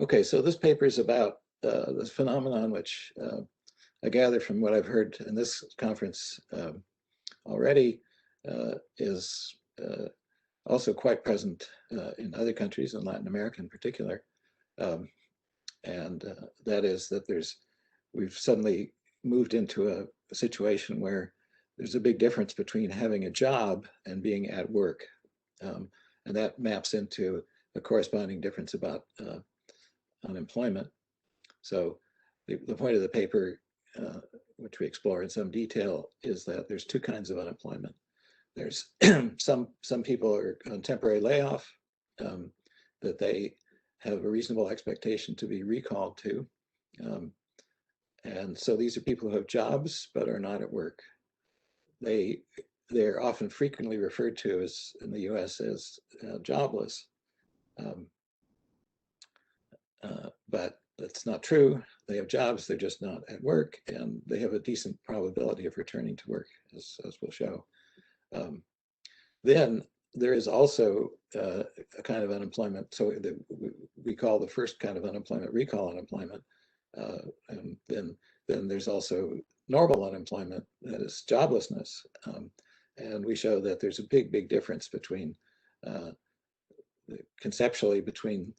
Okay, so this paper is about this phenomenon, which I gather from what I've heard in this conference already is also quite present in other countries, in Latin America in particular. Um, and that is that we've suddenly moved into a situation where there's a big difference between having a job and being at work. And that maps into a corresponding difference about unemployment. So the point of the paper, which we explore in some detail, is that there's two kinds of unemployment. There's some people are on temporary layoff that they have a reasonable expectation to be recalled to. And so these are people who have jobs but are not at work. They're often frequently referred to as in the US as jobless. But that's not true. They have jobs, they're just not at work, and they have a decent probability of returning to work, as we'll show. Then there is also a kind of unemployment. So we call the first kind of unemployment recall unemployment. And then there's also normal unemployment, that is joblessness. And we show that there's a big difference between conceptually between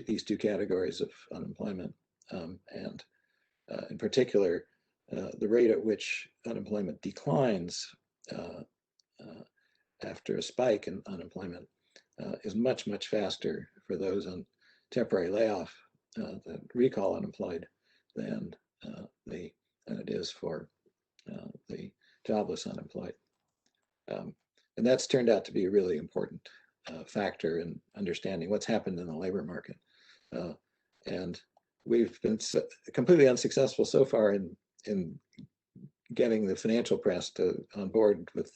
these two categories of unemployment. And in particular, the rate at which unemployment declines after a spike in unemployment is much faster for those on temporary layoff, the recall unemployed, than it is for the jobless unemployed. And that's turned out to be a really important factor in understanding what's happened in the labor market. And we've been completely unsuccessful so far in getting the financial press on board with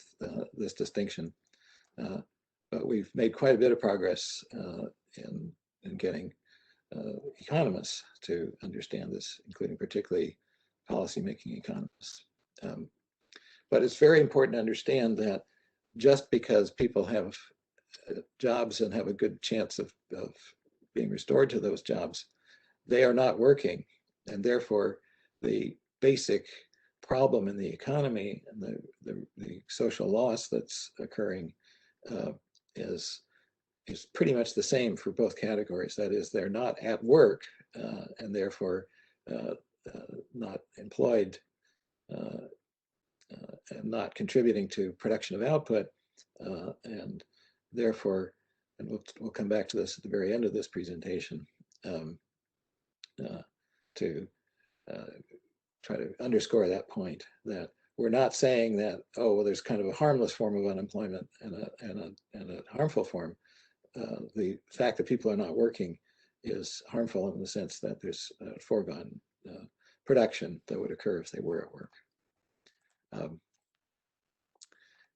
this distinction. But we've made quite a bit of progress in getting economists to understand this, including particularly policymaking economists. But it's very important to understand that just because people have jobs and have a good chance of being restored to those jobs, they are not working. And therefore, the basic problem in the economy and the social loss that's occurring is pretty much the same for both categories. That is, they're not at work and therefore not employed and not contributing to production of output, and therefore, and we'll come back to this at the very end of this presentation, to try to underscore that point, that we're not saying that, oh, well, there's kind of a harmless form of unemployment and a harmful form. The fact that people are not working is harmful in the sense that there's foregone production that would occur if they were at work.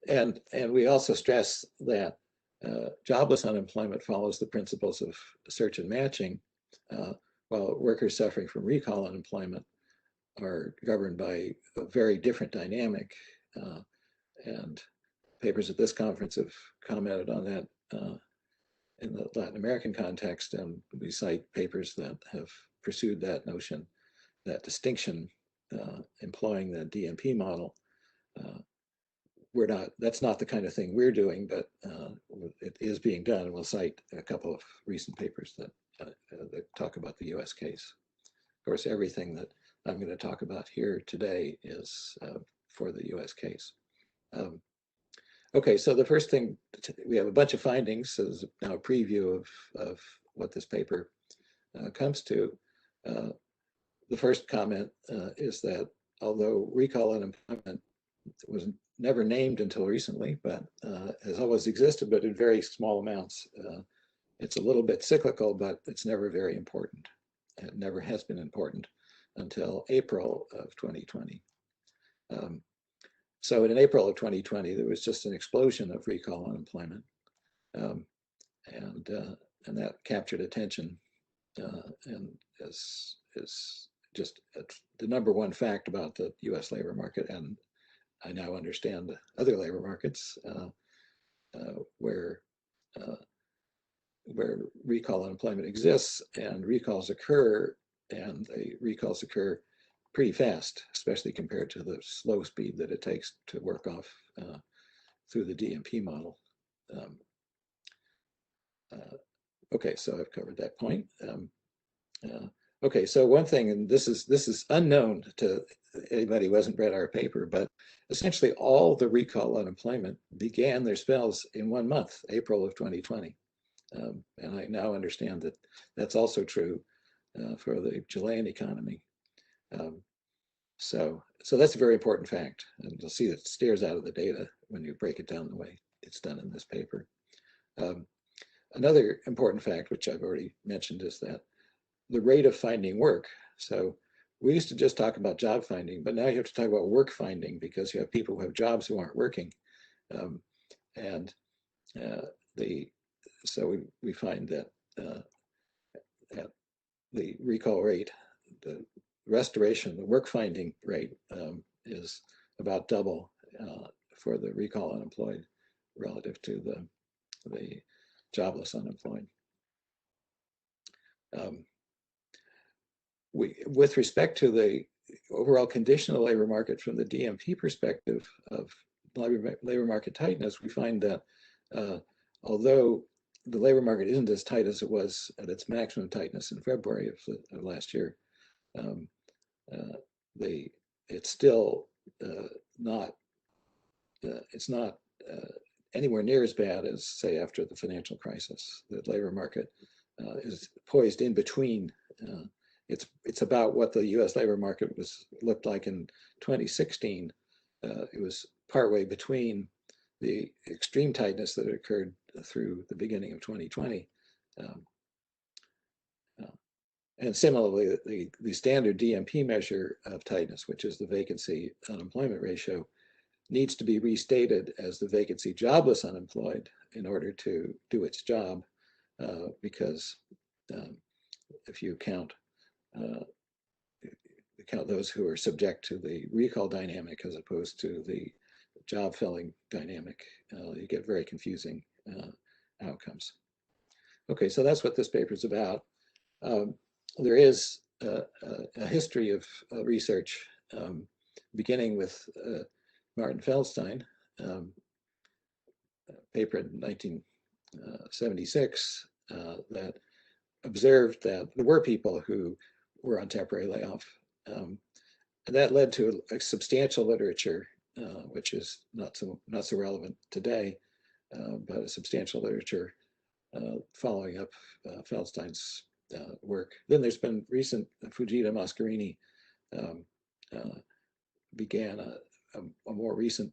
And we also stress that jobless unemployment follows the principles of search and matching, while workers suffering from recall unemployment are governed by a very different dynamic. And papers at this conference have commented on that in the Latin American context, and we cite papers that have pursued that notion, that distinction, employing the DMP model. That's not the kind of thing we're doing, but it is being done. And we'll cite a couple of recent papers that talk about the US case. Of course, everything that I'm going to talk about here today is for the US case. Okay, so the first thing, we have a bunch of findings. So there's now a preview of what this paper comes to. The first comment is that although recall unemployment was never named until recently, but has always existed, but in very small amounts. It's a little bit cyclical, but it's never very important. It never has been important until April of 2020. So in April of 2020, there was just an explosion of recall unemployment, and that captured attention, and is just the number one fact about the U.S. labor market. And I now understand other labor markets where where recall unemployment exists and recalls occur, and the recalls occur pretty fast, especially compared to the slow speed that it takes to work off through the DMP model. Okay, so I've covered that point. Okay, so one thing, and this is unknown to anybody who hasn't read our paper, but essentially all the recall unemployment began their spells in 1 month, April of 2020. And I now understand that that's also true for the Chilean economy. So that's a very important fact, and you'll see that it stares out of the data when you break it down the way it's done in this paper. Another important fact, which I've already mentioned, is that the rate of finding work. So we used to just talk about job finding, but now you have to talk about work finding, because you have people who have jobs who aren't working. So we find that at the recall rate, the restoration, the work finding rate is about double for the recall unemployed relative to the jobless unemployed. With respect to the overall condition of the labor market from the DMP perspective of labor market tightness, we find that although the labor market isn't as tight as it was at its maximum tightness in February of last year, it's still not anywhere near as bad as, say, after the financial crisis. The labor market is poised in between. It's about what the U.S. labor market looked like in 2016. It was partway between the extreme tightness that occurred through the beginning of 2020. And similarly, the standard DMP measure of tightness, which is the vacancy unemployment ratio, needs to be restated as the vacancy jobless unemployed in order to do its job, because if you count those who are subject to the recall dynamic as opposed to the job filling dynamic, you get very confusing outcomes. Okay, so that's what this paper is about. There is a history of research beginning with Martin Feldstein, paper in 1976 that observed that there were people who were on temporary layoff. And that led to a substantial literature, which is not so relevant today, but a substantial literature following up Feldstein's work. Then there's been recent, Fujita Mascarini began a more recent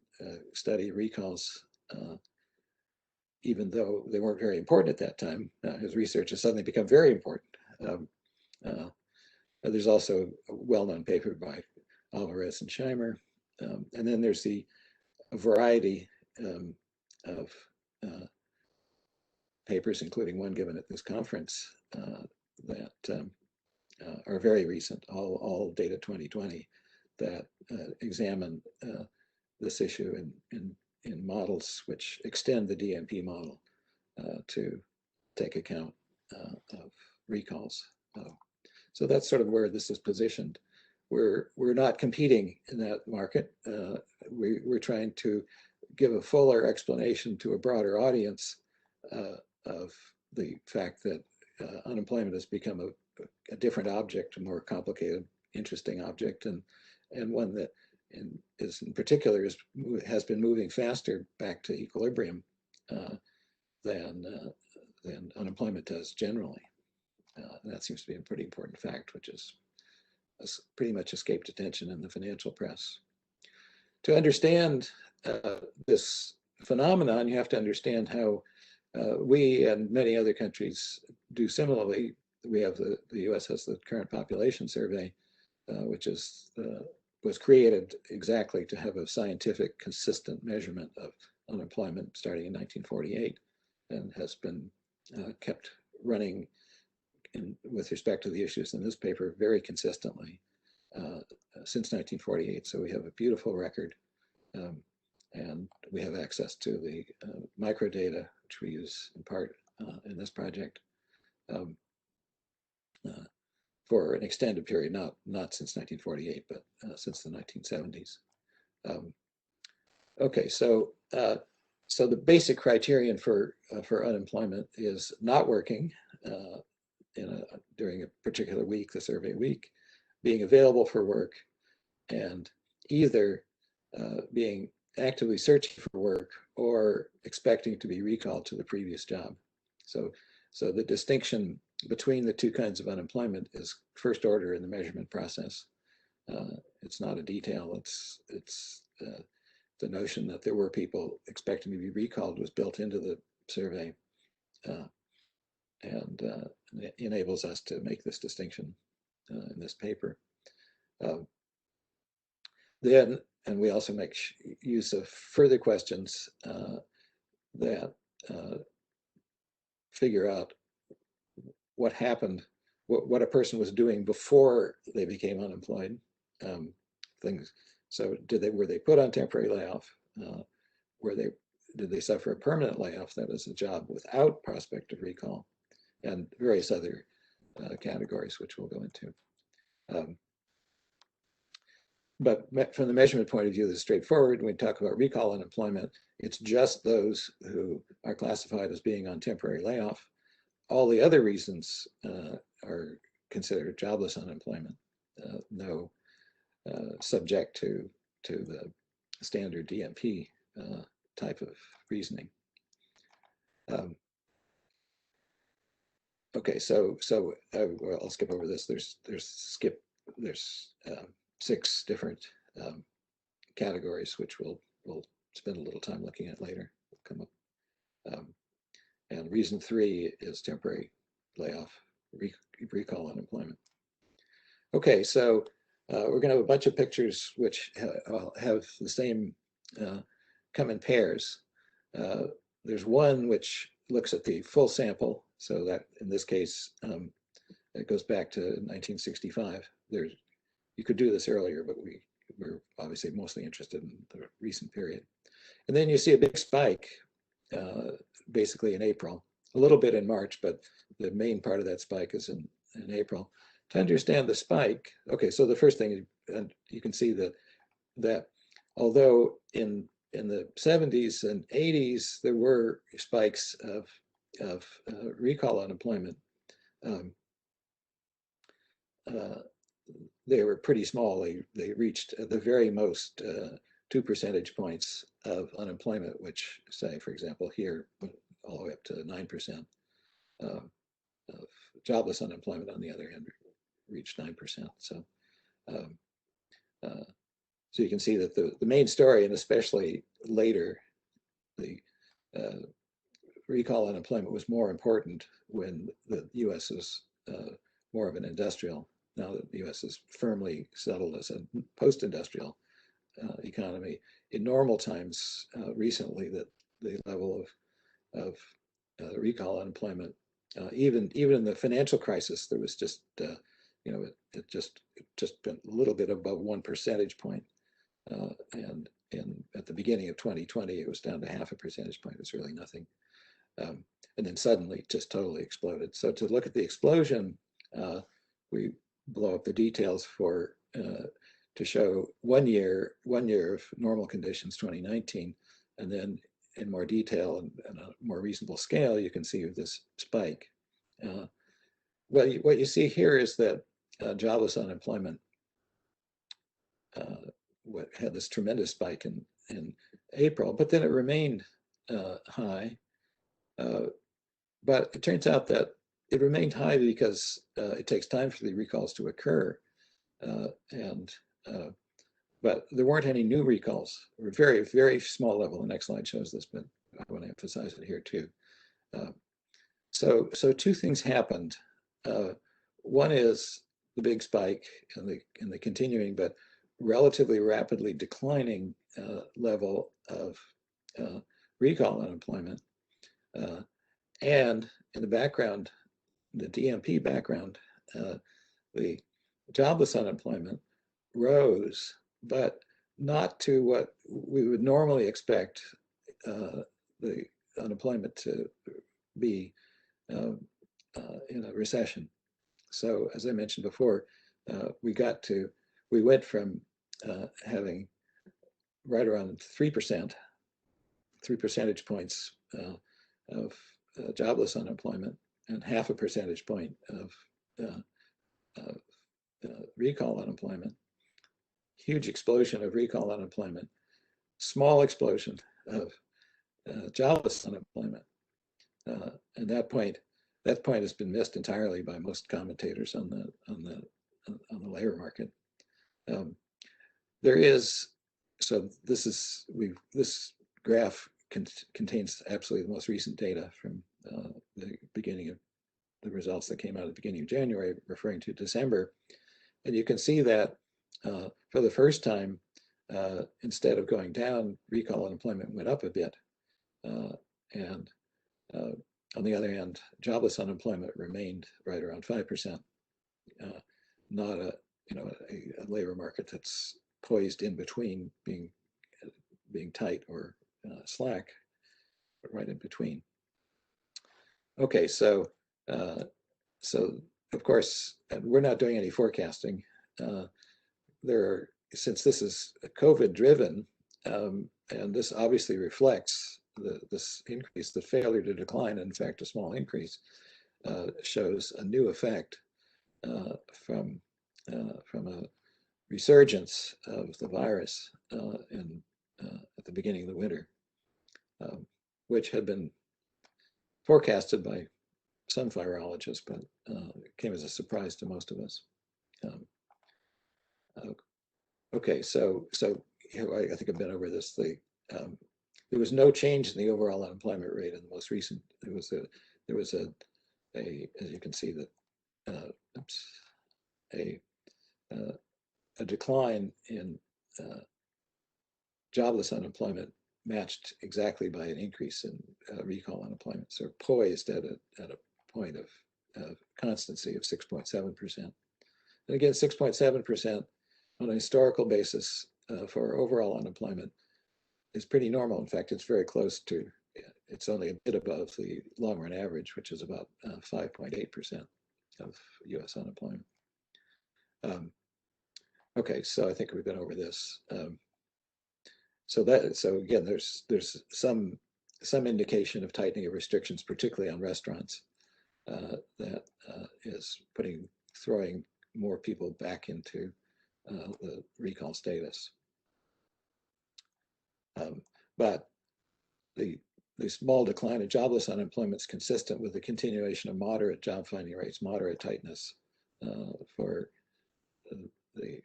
study of recalls, even though they weren't very important at that time. His research has suddenly become very important. There's also a well-known paper by Alvarez and Scheimer. And then there's a variety of papers, including one given at this conference, that are very recent, all data 2020, that examine this issue in models which extend the DMP model to take account of recalls. So that's sort of where this is positioned. We're not competing in that market. We're trying to give a fuller explanation to a broader audience of the fact that unemployment has become a different object, a more complicated, interesting object, and one that in particular has been moving faster back to equilibrium than unemployment does generally. And that seems to be a pretty important fact, which has pretty much escaped attention in the financial press. To understand this phenomenon, you have to understand how we and many other countries do similarly. We have the US has the current population survey, which was created exactly to have a scientific, consistent measurement of unemployment starting in 1948, and has been kept running with respect to the issues in this paper very consistently since 1948. So we have a beautiful record, and we have access to the microdata, which we use in part in this project um, uh, for an extended period, not since 1948, but since the 1970s. Okay, so the basic criterion for unemployment is not working during a particular week, the survey week, being available for work, and either being actively searching for work or expecting to be recalled to the previous job. So the distinction between the two kinds of unemployment is first order in the measurement process. It's not a detail. It's the notion that there were people expecting to be recalled was built into the survey, and it enables us to make this distinction in this paper. Then, and we also make use of further questions that figure out what happened, what a person was doing before they became unemployed. Things. So, were they put on temporary layoff? Did they suffer a permanent layoff? That is a job without prospect of recall, and various other categories, which we'll go into. But from the measurement point of view, this is straightforward. When we talk about recall unemployment, it's just those who are classified as being on temporary layoff. All the other reasons are considered jobless unemployment, no subject to the standard DMP type of reasoning. Okay, so well, I'll skip over this. There's 6 different categories, which we'll spend a little time looking at later. We'll come up. And reason 3 is temporary layoff, recall unemployment. Okay, so we're going to have a bunch of pictures which have the same, come in pairs. There's one which looks at the full sample, so that in this case, it goes back to 1965. You could do this earlier, but we're obviously mostly interested in the recent period. And then you see a big spike, basically in April, a little bit in March, but the main part of that spike is in April. To understand the spike, okay, so the first thing, and you can see that although in the 70s and 80s, there were spikes of recall unemployment, they were pretty small. They reached at the very most 2 percentage points of unemployment, which say, for example, here, all the way up to 9%. Of jobless unemployment, on the other hand, reached 9%. So, so you can see that the main story, and especially later, the recall unemployment was more important when the U.S. is more of an industrial. Now that the U.S. is firmly settled as a post-industrial economy, in normal times, recently, that the level of recall unemployment, even in the financial crisis, there was just it just been a little bit above 1 percentage point, and at the beginning of 2020, it was down to half a percentage point. It was really nothing, and then suddenly just totally exploded. So to look at the explosion, we blow up the details for to show 1 year of normal conditions, 2019, and then in more detail and a more reasonable scale, you can see this spike. What you see here is that jobless unemployment had this tremendous spike in April, but then it remained high. But it turns out that it remained high because it takes time for the recalls to occur, but there weren't any new recalls. Or very, very small level. The next slide shows this, but I want to emphasize it here too. So 2 things happened. One is the big spike and the continuing but relatively rapidly declining level of recall unemployment, and in the background, the DMP background, the jobless unemployment rose, but not to what we would normally expect the unemployment to be in a recession. So as I mentioned before, we went from having right around 3%, 3 percentage points of jobless unemployment and half a percentage point of recall unemployment. Huge explosion of recall unemployment, small explosion of jobless unemployment. And that point has been missed entirely by most commentators on the labor market. There is, so this graph contains absolutely the most recent data from the beginning of the results that came out at the beginning of January, referring to December. And you can see that for the first time, instead of going down, recall unemployment went up a bit. And on the other hand, jobless unemployment remained right around 5%. Not a labor market that's poised in between being tight or slack, but right in between. Okay, so of course, we're not doing any forecasting. Since this is COVID driven, and this obviously reflects this increase, the failure to decline, in fact, a small increase, shows a new effect from a resurgence of the virus at the beginning of the winter, which had been forecasted by some virologists, but it came as a surprise to most of us. Okay, so I think I've been over this. There was no change in the overall unemployment rate in the most recent. There was a as you can see that a decline in jobless unemployment matched exactly by an increase in recall unemployment. So poised at a point of constancy of 6.7%. And again, 6.7% on a historical basis for overall unemployment is pretty normal. In fact, it's very close to, it's only a bit above the long run average, which is about 5.8% of US unemployment. Okay, so I think we've been over this. So again, there's some indication of tightening of restrictions, particularly on restaurants, that is throwing more people back into the recall status. But the small decline of jobless unemployment is consistent with the continuation of moderate job finding rates, moderate tightness for the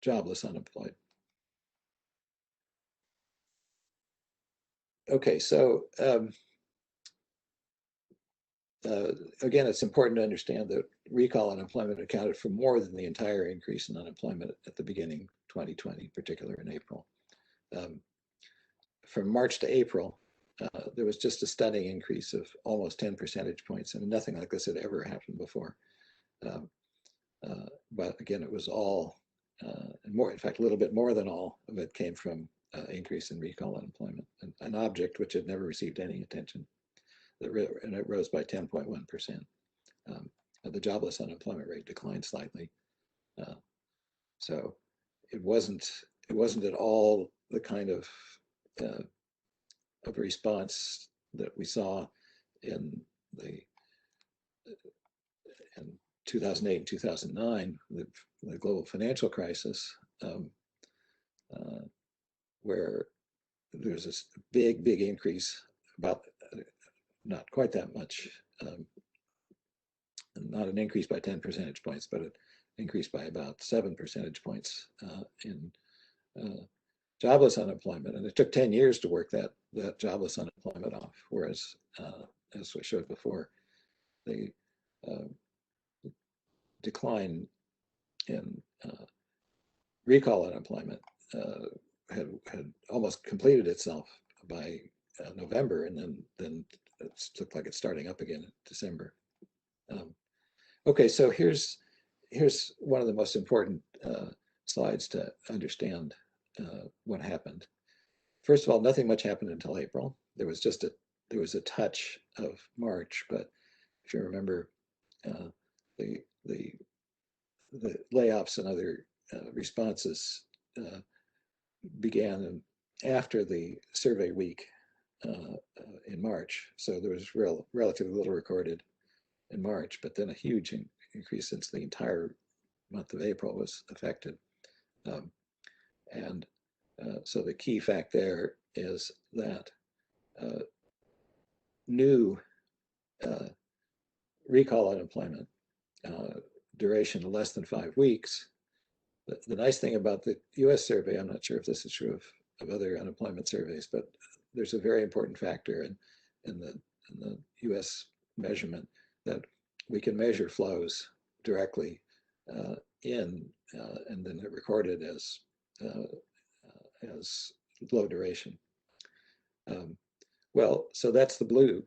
jobless unemployed. Okay, so again, it's important to understand that recall unemployment accounted for more than the entire increase in unemployment at the beginning 2020, particularly in April. From March to April, there was just a stunning increase of almost 10 percentage points, and nothing like this had ever happened before. But again, it was all, more, in fact, a little bit more than all of it came from increase in recall unemployment, an object which had never received any attention. And it rose by 10.1%. The jobless unemployment rate declined slightly. So it wasn't at all the kind of response that we saw in 2008 and 2009, the global financial crisis, where there's this big increase, about not quite that much, not an increase by 10 percentage points, but an increase by about 7 percentage points in jobless unemployment. And it took 10 years to work that jobless unemployment off, whereas, as I showed before, the decline in recall unemployment had almost completed itself by November, and then it looked like it's starting up again in December. Okay, so here's one of the most important slides to understand what happened. First of all, nothing much happened until April. There was just a there was a touch of March, but if you remember, uh, the the the layoffs and other responses began after the survey week in March. So there was relatively little recorded in March, but then a huge increase since the entire month of April was affected. Um, and so the key fact there is that new recall unemployment duration of less than 5 weeks. The nice thing about the US survey, I'm not sure if this is true of other unemployment surveys, but there's a very important factor in the US measurement that we can measure flows directly in and then they're recorded as low duration. Well, so that's the blue,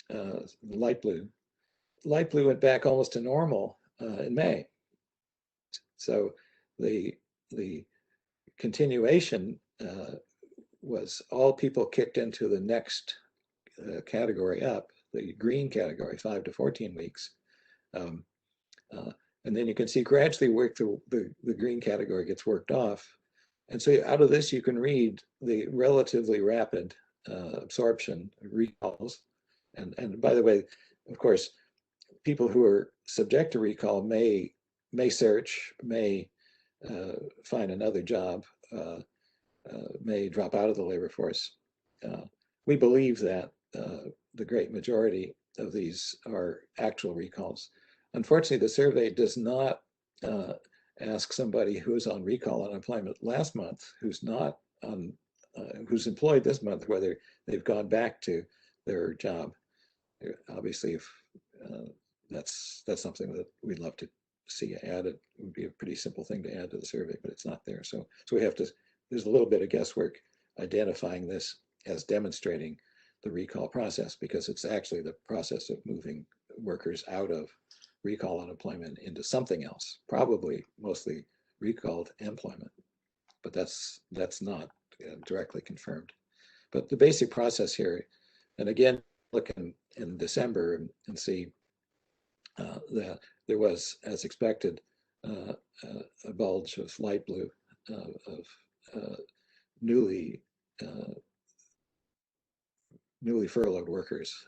the light blue. Light blue went back almost to normal in May. So the continuation was all people kicked into the next category up, the green category, 5 to 14 weeks. Um, and then you can see gradually work the green category gets worked off. And so out of this, you can read the relatively rapid absorption recalls. And by the way, of course, people who are subject to recall may search, may find another job, may drop out of the labor force. We believe that the great majority of these are actual recalls. Unfortunately, the survey does not ask somebody who was on recall unemployment last month, who's not on, who's employed this month, whether they've gone back to their job. Obviously, if that's something that we'd love to see added. It would be a pretty simple thing to add to the survey, but it's not there. So we have to, there's a little bit of guesswork identifying this as demonstrating the recall process, because it's actually the process of moving workers out of recall unemployment into something else, probably mostly recalled employment, but that's not directly confirmed. But the basic process here, and again, look in December and see that there was, as expected, a bulge of light blue of newly furloughed workers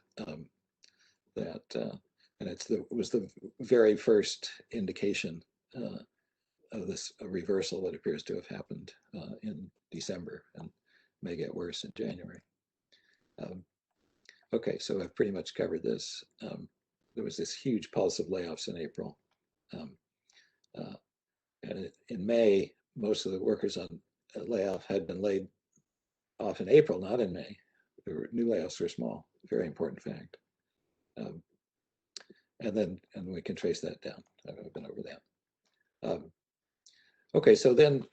and it was the very first indication of this reversal that appears to have happened in December and may get worse in January. Okay, so I've pretty much covered this. There was this huge pulse of layoffs in April. And in May, most of the workers on layoff had been laid off in April, not in May. New layoffs were small, very important fact. And we can trace that down. I've been over that. Okay, so then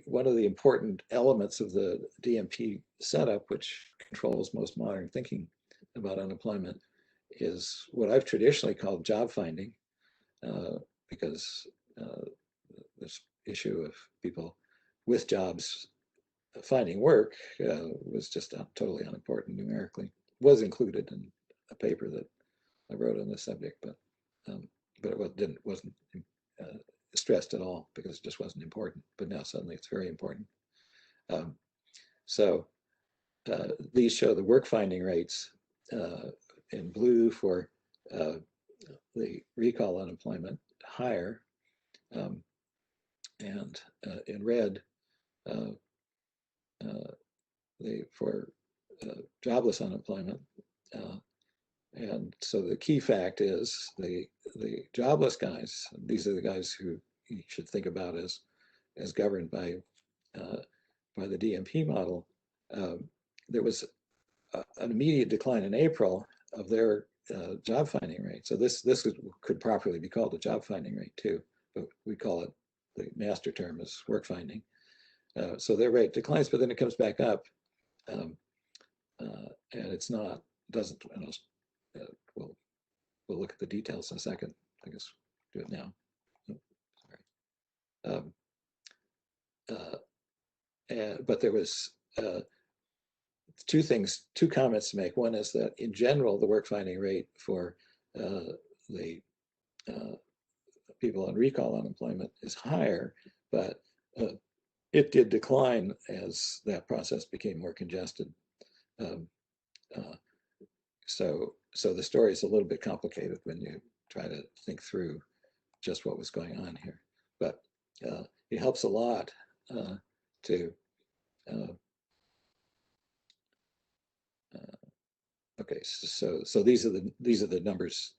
one of the important elements of the DMP setup, which controls most modern thinking about unemployment, is what I've traditionally called job finding, because this issue of people with jobs finding work was just totally unimportant numerically. Was included in a paper that I wrote on this subject, but it wasn't stressed at all because it just wasn't important. But now suddenly it's very important. So these show the work finding rates in blue for the recall unemployment higher, and in red for jobless unemployment. And so the key fact is the jobless guys. These are the guys who you should think about as governed by the DMP model. There was an immediate decline in April of their job finding rate. So this could properly be called a job finding rate too, but we call it, the master term is work finding. So their rate declines, but then it comes back up, and it's not, doesn't, we'll look at the details in a second. I guess do it now. Oh, sorry. But there was two comments to make. One is that in general, the work finding rate for the people on recall unemployment is higher, but it did decline as that process became more congested. Um, uh, so the story is a little bit complicated when you try to think through just what was going on here. But it helps a lot to okay, so these are the numbers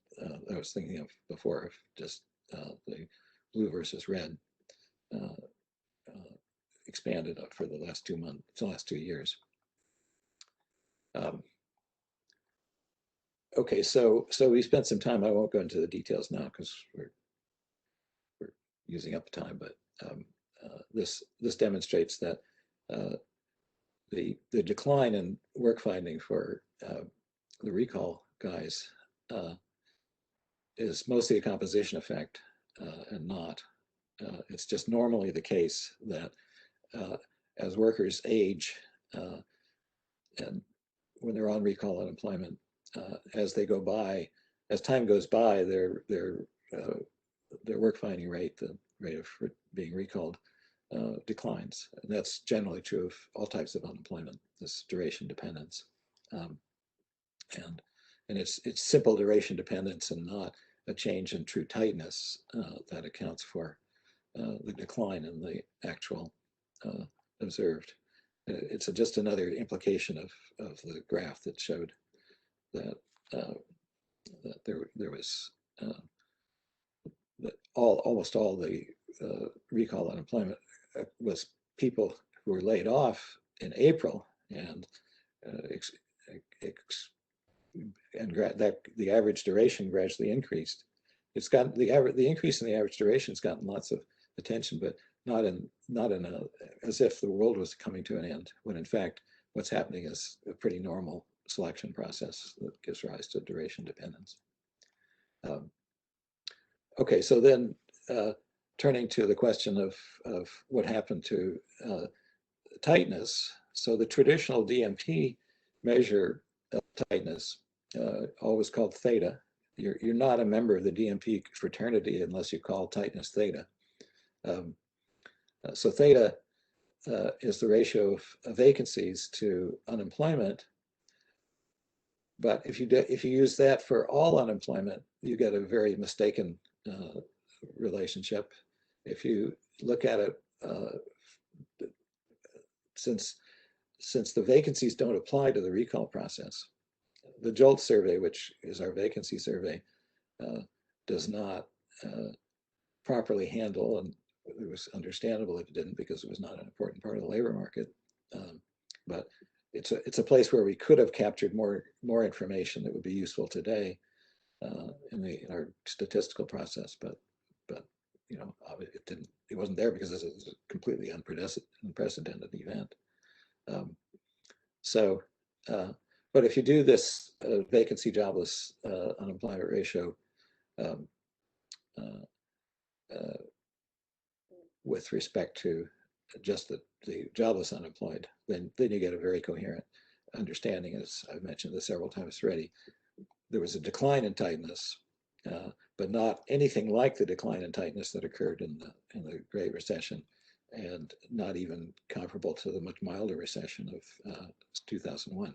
I was thinking of before, of just the blue versus red expanded for the last 2 months, the last 2 years. Okay, so we spent some time. I won't go into the details now because we're using up time. But this demonstrates that the decline in work finding for the recall guys is mostly a composition effect and not. It's just normally the case that as workers age and when they're on recall unemployment, as they go by, as time goes by, their work finding rate, the rate of being recalled, declines. And that's generally true of all types of unemployment, this duration dependence. And it's simple duration dependence and not a change in true tightness that accounts for the decline in the actual observed. It's just another implication of the graph that showed that that there was that almost all the recall unemployment was people who were laid off in April, and that the average duration gradually increased. It's got the increase in the average duration has gotten lots of attention, but not in as if the world was coming to an end, when in fact what's happening is a pretty normal selection process that gives rise to duration dependence. Okay, so then turning to the question of what happened to tightness. So the traditional DMP measure of tightness, always called theta. You're not a member of the DMP fraternity unless you call tightness theta. So theta is the ratio of vacancies to unemployment. But if you use that for all unemployment, you get a very mistaken relationship. If you look at it, since the vacancies don't apply to the recall process, the JOLT survey, which is our vacancy survey, does not properly handle, and it was understandable if it didn't because it was not an important part of the labor market. But it's a place where we could have captured more information that would be useful today in our statistical process, but you know, it wasn't there because this is a completely unprecedented event. But if you do this vacancy jobless unemployment ratio with respect to just the jobless unemployed, then you get a very coherent understanding. As I've mentioned this several times already, there was a decline in tightness, but not anything like the decline in tightness that occurred in the Great Recession, and not even comparable to the much milder recession of 2001.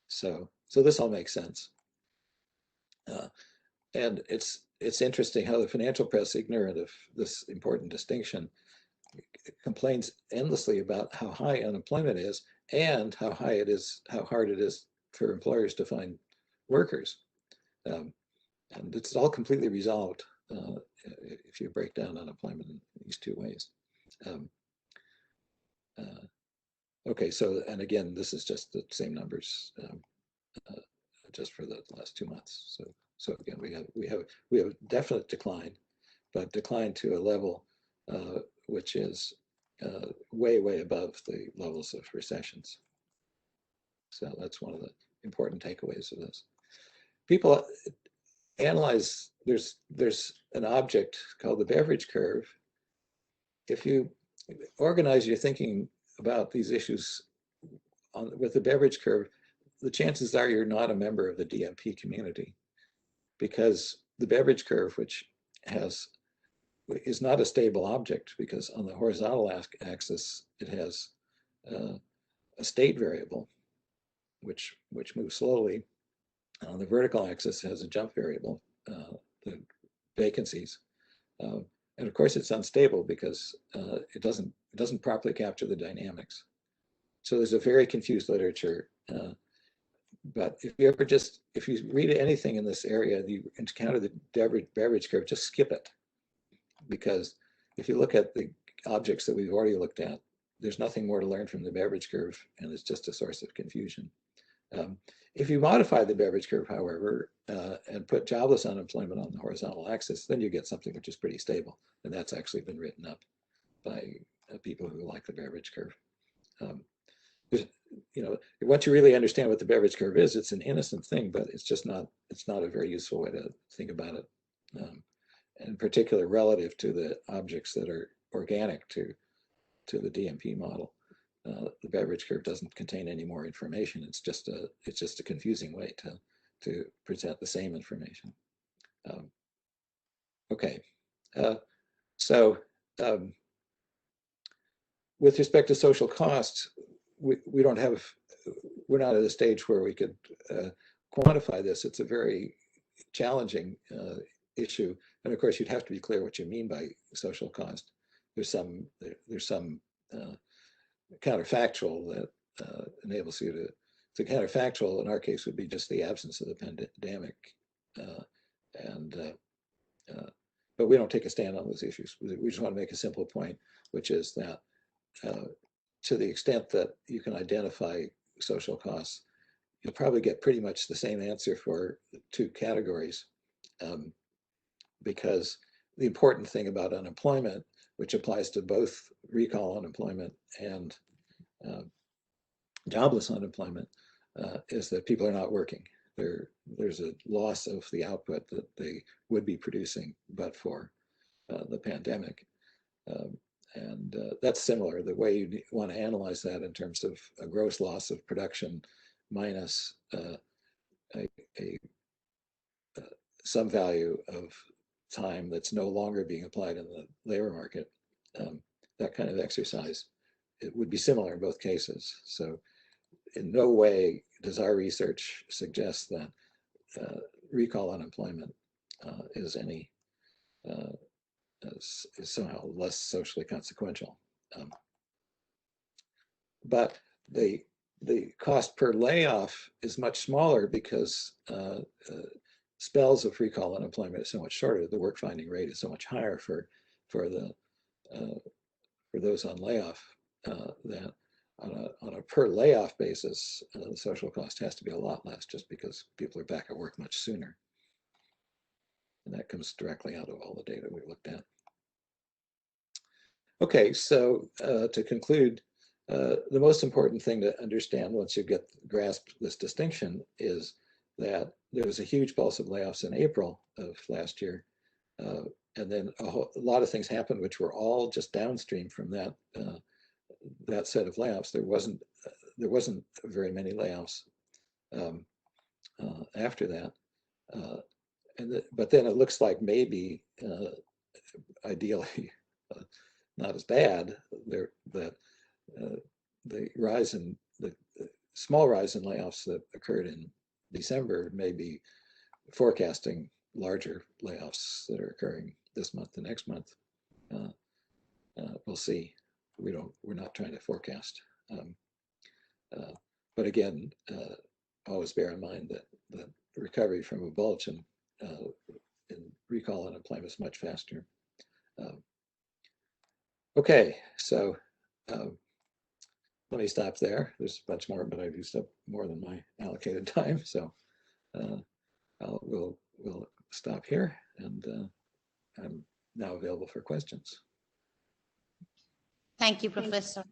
So this all makes sense. And it's interesting how the financial press, ignorant of this important distinction, complains endlessly about how high unemployment is and how hard it is for employers to find workers. And it's all completely resolved if you break down unemployment in these two ways. Okay, so, and again, this is just the same numbers just for the last 2 months. So again, we have definite decline, but decline to a level which is way above the levels of recessions. So that's one of the important takeaways of this. People analyze, there's an object called the Beverage Curve. If you organize your thinking about these issues with the beverage curve, the chances are you're not a member of the DMP community, because the beverage curve, which is not a stable object, because on the horizontal axis it has a state variable, which moves slowly. On the vertical axis it has a jump variable, the vacancies. And of course it's unstable because it doesn't properly capture the dynamics. So there's a very confused literature. But if you read anything in this area, you encounter the beverage curve, just skip it. Because if you look at the objects that we've already looked at, there's nothing more to learn from the beverage curve, and it's just a source of confusion. If you modify the beverage curve, however, and put jobless unemployment on the horizontal axis, then you get something which is pretty stable. And that's actually been written up by people who like the beverage curve. Once you really understand what the beverage curve is, it's an innocent thing, but it's not a very useful way to think about it. In particular, relative to the objects that are organic to the DMP model. The beverage curve doesn't contain any more information. It's just a confusing way to present the same information. Okay, so with respect to social costs, we're not at a stage where we could quantify this. It's a very challenging issue, and of course you'd have to be clear what you mean by social cost. There's some counterfactual that enables you to. The counterfactual in our case would be just the absence of the pandemic, but we don't take a stand on those issues. We just want to make a simple point, which is that to the extent that you can identify social costs, you'll probably get pretty much the same answer for the two categories, because the important thing about unemployment, which applies to both recall unemployment and jobless unemployment, is that people are not working. There's a loss of the output that they would be producing but for the pandemic. And that's similar. The way you want to analyze that in terms of a gross loss of production minus some value of time that's no longer being applied in the labor market, that kind of exercise, it would be similar in both cases. So in no way does our research suggest that recall unemployment is somehow less socially consequential. But the cost per layoff is much smaller because spells of recall unemployment is so much shorter. The work finding rate is so much higher for those on layoff that on a per layoff basis, the social cost has to be a lot less, just because people are back at work much sooner. And that comes directly out of all the data we looked at. Okay, so to conclude, the most important thing to understand once you grasp this distinction is that there was a huge pulse of layoffs in April of last year. And then a lot of things happened which were all just downstream from that set of layoffs. There wasn't very many layoffs after that. But then it looks like maybe, ideally, not as bad, that the small rise in layoffs that occurred in December may be forecasting larger layoffs that are occurring this month and next month. We'll see. We're not trying to forecast. But again, always bear in mind that the recovery from a bulge in recall unemployment is much faster. Okay, so let me stop there. There's a bunch more, but I've used up more than my allocated time, so we'll stop here, and I'm now available for questions. Thank you, Professor.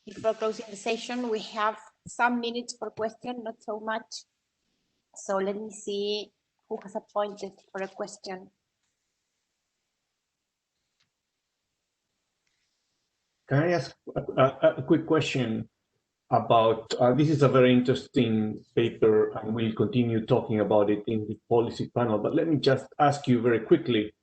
Before closing the session, we have some minutes for questions, not so much. So let me see who has appointed for a question. Can I ask a quick question about, this is a very interesting paper and we'll continue talking about it in the policy panel, but let me just ask you very quickly,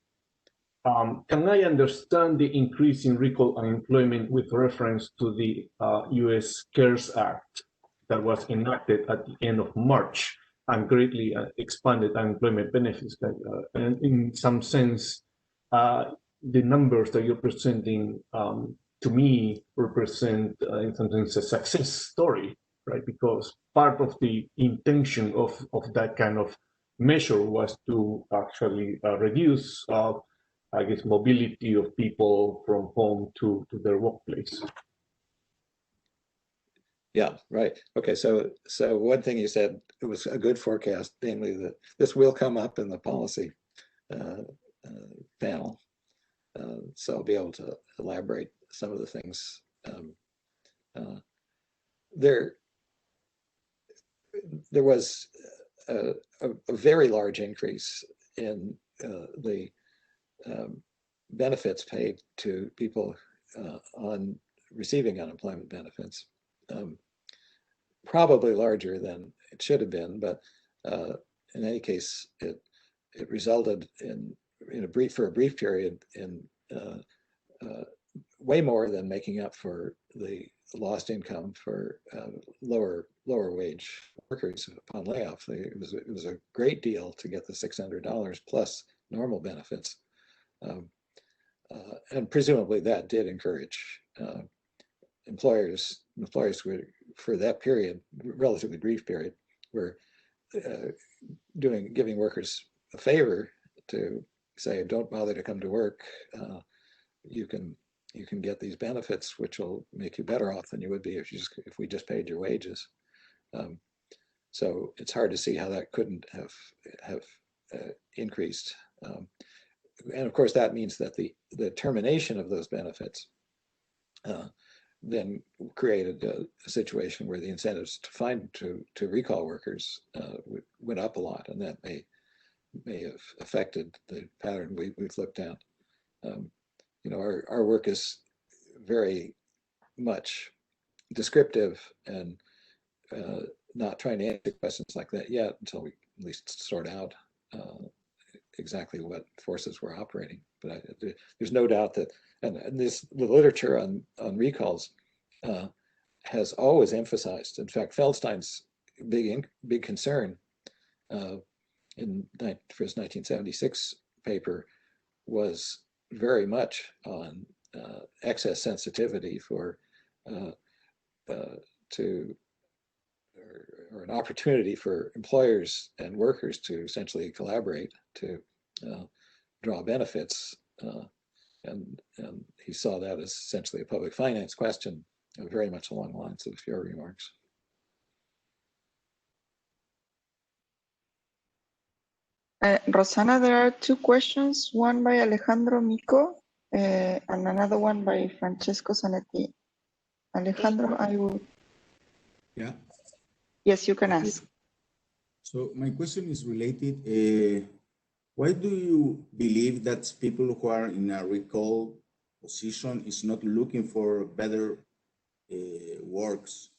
can I understand the increase in recall unemployment with reference to the US CARES Act that was enacted at the end of March and greatly expanded unemployment benefits? And in some sense, the numbers that you're presenting to me represent in some sense a success story, right? Because part of the intention of that kind of measure was to actually reduce, I guess, mobility of people from home to their workplace. Yeah, right. Okay, so one thing you said, it was a good forecast, namely that this will come up in the policy panel. So I'll be able to elaborate some of the things. There was a very large increase in the benefits paid to people on receiving unemployment benefits. Probably larger than it should have been, but in any case, it resulted in for a brief period in way more than making up for the lost income for lower wage workers upon layoff. It was a great deal to get the $600 plus normal benefits, and presumably that did encourage employers were, for that period, relatively brief period, were giving workers a favor to say, don't bother to come to work. You can get these benefits, which will make you better off than you would be if we just paid your wages. So it's hard to see how that couldn't have increased. And of course, that means that the termination of those benefits then created a situation where the incentives to recall workers went up a lot, and that may have affected the pattern we've looked at. Our work is very much descriptive and not trying to answer questions like that yet until we at least sort out exactly what forces we're operating. But there's no doubt that, and the literature on recalls has always emphasized, in fact, Feldstein's big concern for his 1976 paper was very much on excess sensitivity or an opportunity for employers and workers to essentially collaborate to draw benefits, and he saw that as essentially a public finance question, very much along the lines of your remarks. Rosanna, there are two questions, one by Alejandro Mico and another one by Francesco Zanetti. Alejandro, I will. Yeah. Yes, you can ask. So my question is related. Why do you believe that people who are in a recall position is not looking for better works?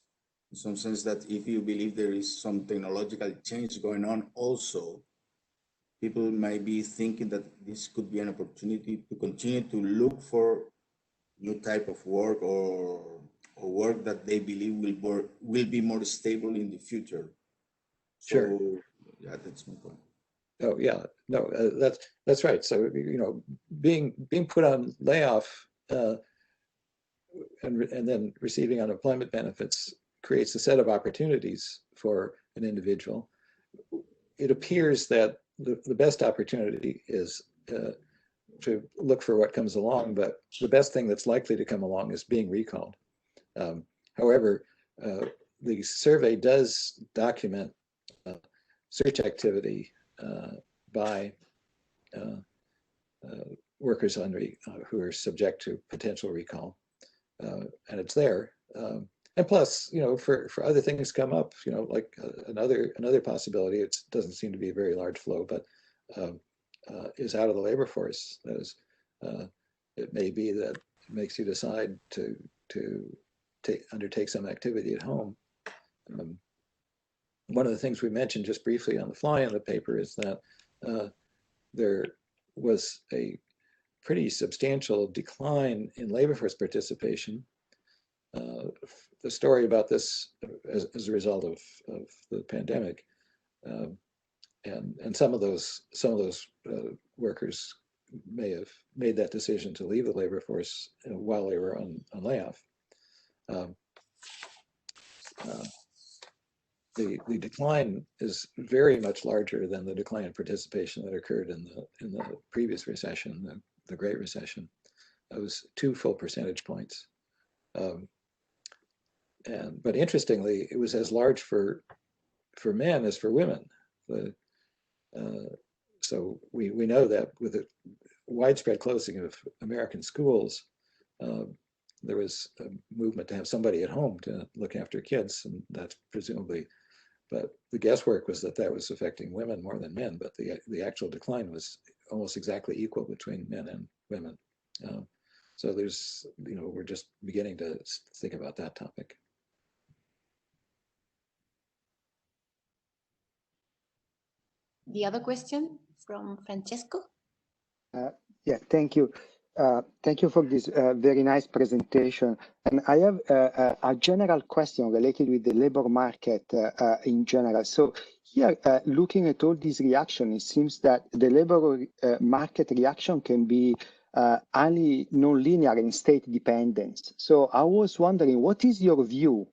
In some sense that if you believe there is some technological change going on also, people might be thinking that this could be an opportunity to continue to look for new type of work or work that they believe will be more stable in the future. So, sure. Yeah, that's my point. Oh yeah, no, that's right. So being put on layoff and then receiving unemployment benefits creates a set of opportunities for an individual. It appears that the best opportunity is to look for what comes along, but the best thing that's likely to come along is being recalled. However, the survey does document search activity by workers who are subject to potential recall, and it's there. And plus, for other things come up, like another possibility. It doesn't seem to be a very large flow, but is out of the labor force. That is, it may be that makes you decide to undertake some activity at home. One of the things we mentioned just briefly on the fly in the paper is that there was a pretty substantial decline in labor force participation. The story about this as a result of the pandemic, and some of those workers may have made that decision to leave the labor force while they were on layoff. The decline is very much larger than the decline in participation that occurred in the previous recession, the Great Recession. That was 2 full percentage points. But interestingly, it was as large for men as for women. So we know that with the widespread closing of American schools, there was a movement to have somebody at home to look after kids, and that's presumably. But the guesswork was that was affecting women more than men, but the actual decline was almost exactly equal between men and women. So there's, we're just beginning to think about that topic. The other question from Francesco. Yeah, thank you. Thank you for this very nice presentation. And I have a general question related with the labor market in general. So here, looking at all these reactions, it seems that the labor market reaction can be only non-linear and state dependent. So I was wondering, what is your view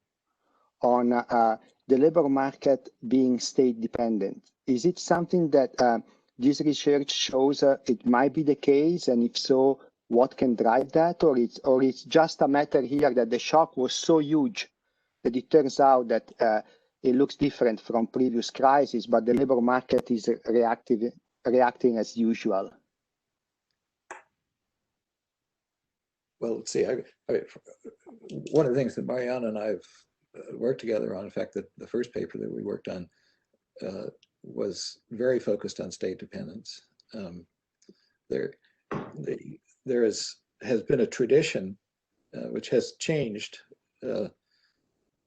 on the labor market being state dependent? Is it something that this research shows it might be the case, and if so, what can drive that, or it's just a matter here that the shock was so huge that it turns out that it looks different from previous crises, but the labor market is reacting as usual? Well, let's see. One of the things that Marianna and I have worked together on, in fact, the first paper that we worked on was very focused on state dependence. There has been a tradition which has changed in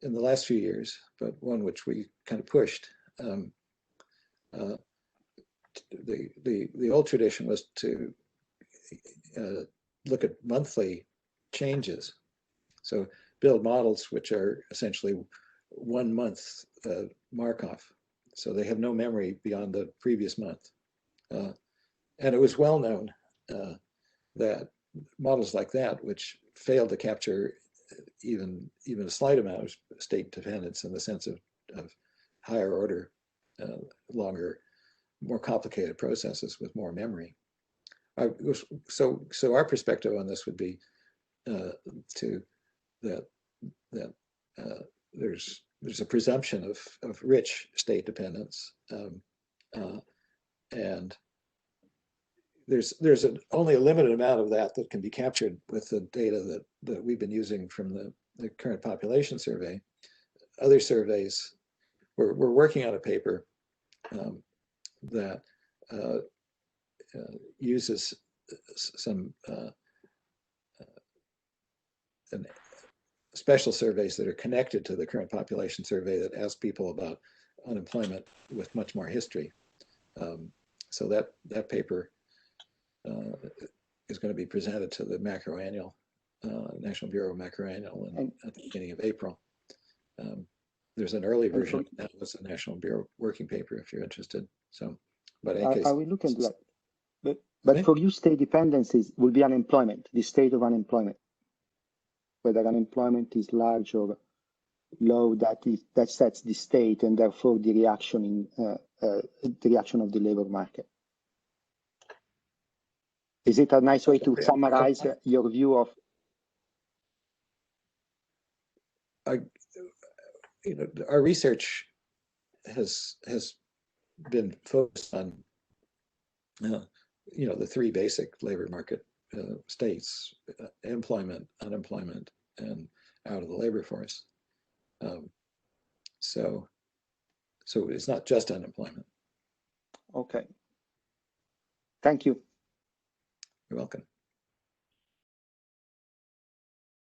the last few years, but one which we kind of pushed. The old tradition was to look at monthly changes. So build models which are essentially 1 month Markov. So they have no memory beyond the previous month. And it was well known that models like that, which failed to capture even a slight amount of state dependence in the sense of higher order, longer, more complicated processes with more memory. So our perspective on this would be that there's a presumption of rich state dependence, and there's only a limited amount of that can be captured with the data that we've been using from the current population survey. Other surveys, we're working on a paper that uses some special surveys that are connected to the current population survey that ask people about unemployment with much more history. So that paper is going to be presented to the macroannual, National Bureau of Macroannual at the beginning of April. There's an early version that was the National Bureau working paper if you're interested. So, but in any case, I will look into that. But for you, state dependencies will be unemployment, the state of unemployment. Whether unemployment is large or low, that sets the state and therefore the reaction of the labor market. Is it a nice way to summarize your view of? Our research has been focused on the 3 basic labor market states: employment, unemployment, and out of the labor force. So it's not just unemployment. Okay. Thank you. You're welcome.